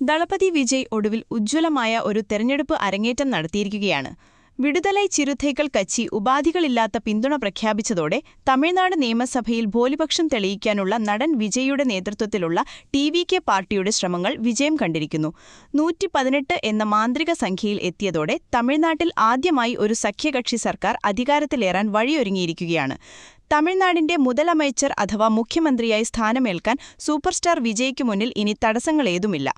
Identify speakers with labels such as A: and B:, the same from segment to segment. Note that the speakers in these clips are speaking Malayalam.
A: ദളപതി വിജയ് ഒടുവിൽ ഉജ്ജ്വലമായ ഒരു തെരഞ്ഞെടുപ്പ് അരങ്ങേറ്റം നടത്തിയിരിക്കുകയാണ്. വിടുതലൈ ചിരുതൈകൾ കച്ചി ഉപാധികളില്ലാത്ത പിന്തുണ പ്രഖ്യാപിച്ചതോടെ തമിഴ്നാട് നിയമസഭയിൽ ഭൂരിപക്ഷം തെളിയിക്കാനുള്ള നടൻ വിജയ്യുടെ നേതൃത്വത്തിലുള്ള ടി.വി.കെ പാർട്ടിയുടെ ശ്രമങ്ങൾ വിജയം കണ്ടിരിക്കുന്നു. 118 എന്ന മാന്ത്രിക സംഖ്യയിൽ എത്തിയതോടെ തമിഴ്നാട്ടിൽ ആദ്യമായി ഒരു സഖ്യകക്ഷി സർക്കാർ അധികാരത്തിലേറാൻ വഴിയൊരുങ്ങിയിരിക്കുകയാണ്. തമിഴ്നാടിന്റെ മുതലമൈച്ചർ അഥവാ മുഖ്യമന്ത്രിയായി സ്ഥാനമേൽക്കാൻ സൂപ്പർസ്റ്റാർ വിജയ്ക്ക് മുന്നിൽ ഇനി തടസ്സങ്ങളേതുമില്ല.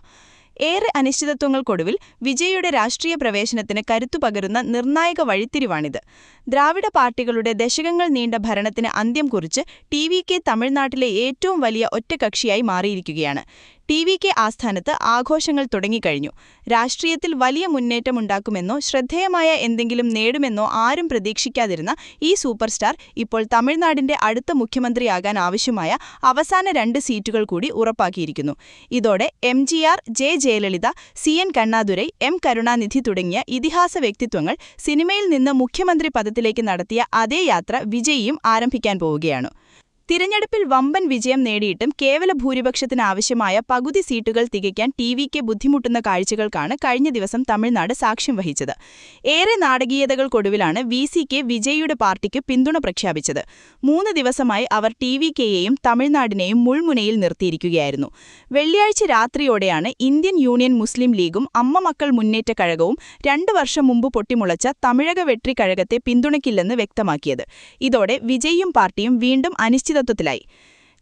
A: ഏറെ അനിശ്ചിതത്വങ്ങൾക്കൊടുവിൽ വിജയ്യുടെ രാഷ്ട്രീയ പ്രവേശനത്തിന് കരുത്തുപകരുന്ന നിർണായക വഴിത്തിരിവാണിത്. ദ്രാവിഡ പാർട്ടികളുടെ ദശകങ്ങൾ നീണ്ട ഭരണത്തിന് അന്ത്യം കുറിച്ച് ടി.വി.കെ തമിഴ്നാട്ടിലെ ഏറ്റവും വലിയ ഒറ്റകക്ഷിയായി മാറിയിരിക്കുകയാണ്. ടി.വി.കെ ആസ്ഥാനത്ത് ആഘോഷങ്ങൾ തുടങ്ങിക്കഴിഞ്ഞു. രാഷ്ട്രീയത്തിൽ വലിയ മുന്നേറ്റമുണ്ടാക്കുമെന്നോ ശ്രദ്ധേയമായ എന്തെങ്കിലും നേടുമെന്നോ ആരും പ്രതീക്ഷിക്കാതിരുന്ന ഈ സൂപ്പർസ്റ്റാർ ഇപ്പോൾ തമിഴ്നാടിന്റെ അടുത്ത മുഖ്യമന്ത്രിയാകാൻ ആവശ്യമായ അവസാന 2 സീറ്റുകൾ കൂടി ഉറപ്പാക്കിയിരിക്കുന്നു. ഇതോടെ എം.ജി.ആർ, ജെ. ജയലളിത, സി.എൻ. കണ്ണാദുരൈ, എം. കരുണാനിധി തുടങ്ങിയ ഇതിഹാസ വ്യക്തിത്വങ്ങൾ സിനിമയിൽ നിന്ന് മുഖ്യമന്ത്രി പദത്തിലേക്ക് നടത്തിയ അതേ യാത്ര വിജയിയും ആരംഭിക്കാൻ പോവുകയാണ്. തിരഞ്ഞെടുപ്പിൽ വമ്പൻ വിജയം നേടിയിട്ടും കേവല ഭൂരിപക്ഷത്തിനാവശ്യമായ പകുതി സീറ്റുകൾ തികയ്ക്കാൻ ടി.വി.കെ ബുദ്ധിമുട്ടുന്ന കാഴ്ചകൾക്കാണ് കഴിഞ്ഞ ദിവസം തമിഴ്നാട് സാക്ഷ്യം വഹിച്ചത്. ഏറെ നാടകീയതകൾക്കൊടുവിലാണ് വി.സി.കെ വിജയ്യുടെ പാർട്ടിക്ക് പിന്തുണ പ്രഖ്യാപിച്ചത്. 3 ദിവസമായി അവർ ടി.വി.കെയെയും തമിഴ്നാടിനെയും മുൾമുനയിൽ നിർത്തിയിരിക്കുകയായിരുന്നു. വെള്ളിയാഴ്ച രാത്രിയോടെയാണ് ഇന്ത്യൻ യൂണിയൻ മുസ്ലിം ലീഗും അമ്മ മക്കൾ മുന്നേറ്റ കഴകവും 2 വർഷം മുമ്പ് പൊട്ടിമുളച്ച തമിഴക വെട്രി കഴകത്തെ പിന്തുണയ്ക്കില്ലെന്ന് വ്യക്തമാക്കിയത്. ഇതോടെ വിജയ്യും പാർട്ടിയും വീണ്ടും അനിശ്ചിതത്വത്തിലായി.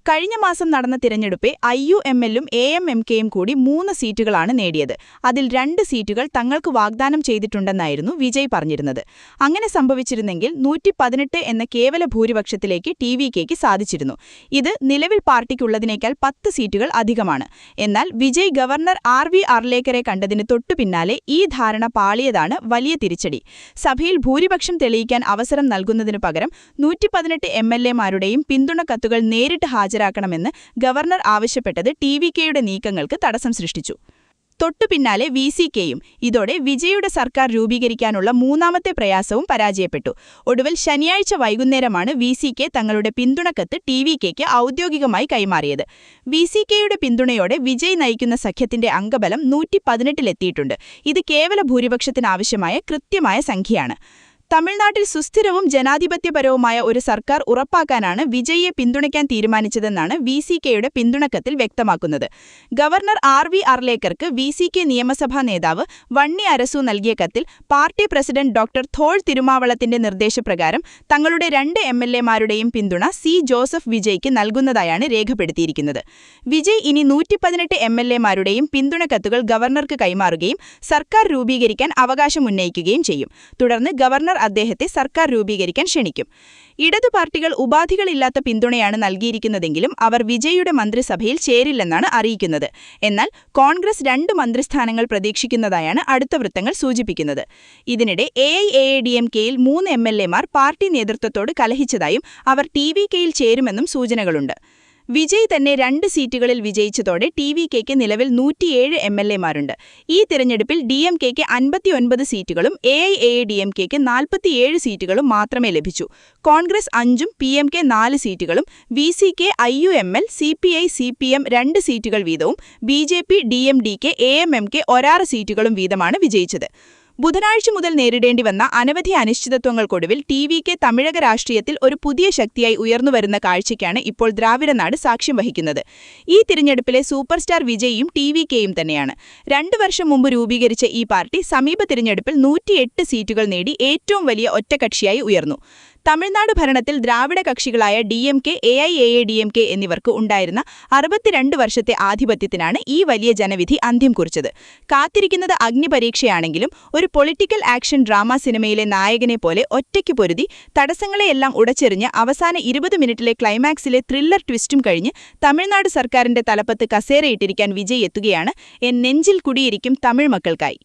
A: കഴിഞ്ഞ മാസം നടന്ന തിരഞ്ഞെടുപ്പിൽ ഐ.യു.എം.എല്ലും എ.എം.എം.കെയും കൂടി 3 സീറ്റുകളാണ് നേടിയത്. അതിൽ 2 സീറ്റുകൾ തങ്ങൾക്ക് വാഗ്ദാനം ചെയ്തിട്ടുണ്ടെന്നായിരുന്നു വിജയ് പറഞ്ഞിരുന്നത്. അങ്ങനെ സംഭവിച്ചിരുന്നെങ്കിൽ 118 എന്ന കേവല ഭൂരിപക്ഷത്തിലേക്ക് ടി.വി.കെയ്ക്ക് സാധിച്ചിരുന്നു. ഇത് നിലവിൽ പാർട്ടിക്കുള്ളതിനേക്കാൾ 10 സീറ്റുകൾ അധികമാണ്. എന്നാൽ വിജയ് ഗവർണർ ആർ.വി. അർലേക്കറെ കണ്ടതിന് തൊട്ടുപിന്നാലെ ഈ ധാരണ പാളിയതാണ് വലിയ തിരിച്ചടി. സഭയിൽ ഭൂരിപക്ഷം തെളിയിക്കാൻ അവസരം നൽകുന്നതിനു പകരം 118 എം.എൽ.എമാരുടെയും പിന്തുണ കത്തുകൾ നേരിട്ട് ഹാജരാക്കണമെന്ന് ഗവർണർ ആവശ്യപ്പെട്ടത് ടി.വി.കെയുടെ നീക്കങ്ങൾക്ക് തടസ്സം സൃഷ്ടിച്ചു. തൊട്ടുപിന്നാലെ വി.സി.കെയും. ഇതോടെ വിജയ്യുടെ സർക്കാർ രൂപീകരിക്കാനുള്ള 3ാമത്തെ പ്രയാസവും പരാജയപ്പെട്ടു. ഒടുവിൽ ശനിയാഴ്ച വൈകുന്നേരമാണ് വി.സി.കെ തങ്ങളുടെ പിന്തുണക്കത്ത് ടി.വി.കെയ്ക്ക് ഔദ്യോഗികമായി കൈമാറിയത്. വി.സി.കെയുടെ പിന്തുണയോടെ വിജയ് നയിക്കുന്ന സഖ്യത്തിന്റെ അംഗബലം 118-ലെത്തിയിട്ടുണ്ട്. ഇത് കേവല ഭൂരിപക്ഷത്തിനാവശ്യമായ കൃത്യമായ സംഖ്യയാണ്. തമിഴ്നാട്ടിൽ സുസ്ഥിരവും ജനാധിപത്യപരവുമായ ഒരു സർക്കാർ ഉറപ്പാക്കാനാണ് വിജയ്യെ പിന്തുണയ്ക്കാൻ തീരുമാനിച്ചതെന്നാണ് വി.സി.കെയുടെ പിന്തുണക്കത്തിൽ വ്യക്തമാക്കുന്നത്. ഗവർണർ ആർ.വി. അർലേക്കർക്ക് വി.സി.കെ നിയമസഭാ നേതാവ് വണ്ണി അരസു നൽകിയ കത്തിൽ പാർട്ടി പ്രസിഡന്റ് ഡോക്ടർ തോൾ തിരുമാവളത്തിന്റെ നിർദ്ദേശപ്രകാരം തങ്ങളുടെ 2 എം.എൽ.എമാരുടെയും പിന്തുണ സി. ജോസഫ് വിജയ്ക്ക് നൽകുന്നതായാണ് രേഖപ്പെടുത്തിയിരിക്കുന്നത്. വിജയ് ഇനി 118 എം.എൽ.എമാരുടെയും പിന്തുണ കത്തുകൾ ഗവർണർക്ക് കൈമാറുകയും സർക്കാർ രൂപീകരിക്കാൻ അവകാശമുന്നയിക്കുകയും ചെയ്യും. തുടർന്ന് ഗവർണർ അദ്ദേഹത്തെ സർക്കാർ രൂപീകരിക്കാൻ ക്ഷണിക്കും. ഇടതു പാർട്ടികൾ ഉപാധികളില്ലാത്ത പിന്തുണയാണ് നൽകിയിരിക്കുന്നതെങ്കിലും അവർ വിജയ്യുടെ മന്ത്രിസഭയിൽ ചേരില്ലെന്നാണ് അറിയിക്കുന്നത്. എന്നാൽ കോൺഗ്രസ് 2 മന്ത്രിസ്ഥാനങ്ങൾ പ്രതീക്ഷിക്കുന്നതായാണ് അടുത്ത വൃത്തങ്ങൾ സൂചിപ്പിക്കുന്നത്. ഇതിനിടെ എ.ഐ.എ.ഡി.എം.കെയിൽ 3 എം.എൽ.എമാർ പാർട്ടി നേതൃത്വത്തോട് കലഹിച്ചതായും അവർ ടി.വി.കെയിൽ ചേരുമെന്നും സൂചനകളുണ്ട്. വിജയ് തന്നെ 2 സീറ്റുകളിൽ വിജയിച്ചതോടെ ടി.വി.കെയ്ക്ക് നിലവിൽ 107 എം.എൽ.എമാരുണ്ട്. ഈ തിരഞ്ഞെടുപ്പിൽ ഡി.എം.കെയ്ക്ക് 59 സീറ്റുകളും എ.ഐ.എ.ഡി.എം.കെയ്ക്ക് 47 സീറ്റുകളും മാത്രമേ ലഭിച്ചു. കോൺഗ്രസ് 5ഉം പി.എം.കെ 4 സീറ്റുകളും, വി.സി.കെ, ഐ.യു.എം.എൽ, സി.പി.ഐ, സി.പി.എം 2 സീറ്റുകൾ വീതവും, ബി.ജെ.പി, ഡി.എം.ഡി.കെ, എ.എം.എം.കെ 6 സീറ്റുകളും വീതമാണ് വിജയിച്ചത്. ബുധനാഴ്ച മുതൽ നേരിടേണ്ടി വന്ന അനവധി അനിശ്ചിതത്വങ്ങൾക്കൊടുവിൽ ടി.വി.കെ തമിഴക രാഷ്ട്രീയത്തിൽ ഒരു പുതിയ ശക്തിയായി ഉയർന്നുവരുന്ന കാഴ്ചയ്ക്കാണ് ഇപ്പോൾ ദ്രാവിഡനാട് സാക്ഷ്യം വഹിക്കുന്നത്. ഈ തിരഞ്ഞെടുപ്പിലെ സൂപ്പർസ്റ്റാർ വിജയും ടി.വി.കെയും തന്നെയാണ്. 2 വർഷം മുമ്പ് രൂപീകരിച്ച ഈ പാർട്ടി സമീപ തിരഞ്ഞെടുപ്പിൽ 108 സീറ്റുകൾ നേടി ഏറ്റവും വലിയ ഒറ്റകക്ഷിയായി ഉയർന്നു. തമിഴ്നാട് ഭരണത്തിൽ ദ്രാവിഡ കക്ഷികളായ ഡി.എം.കെ, എ.ഐ.എ.ഡി.എം.കെ എന്നിവർക്ക് ഉണ്ടായിരുന്ന 62 വർഷത്തെ ആധിപത്യത്തിനാണ് ഈ വലിയ ജനവിധി അന്ത്യം കുറിച്ചത്. കാത്തിരിക്കുന്നത് അഗ്നിപരീക്ഷയാണെങ്കിലും ഒരു പൊളിറ്റിക്കൽ ആക്ഷൻ ഡ്രാമ സിനിമയിലെ നായകനെ പോലെ ഒറ്റയ്ക്ക് പൊരുതി തടസ്സങ്ങളെയെല്ലാം ഉടച്ചെറിഞ്ഞ് അവസാന 20 മിനിറ്റിലെ ക്ലൈമാക്സിലെ ത്രില്ലർ ട്വിസ്റ്റും കഴിഞ്ഞ് തമിഴ്നാട് സർക്കാരിന്റെ തലപ്പത്ത് കസേരയിട്ടിരിക്കാൻ വിജയ് എത്തുകയാണ്. എൻ നെഞ്ചിൽ കുടിയിരിക്കും തമിഴ് മക്കൾക്കായി.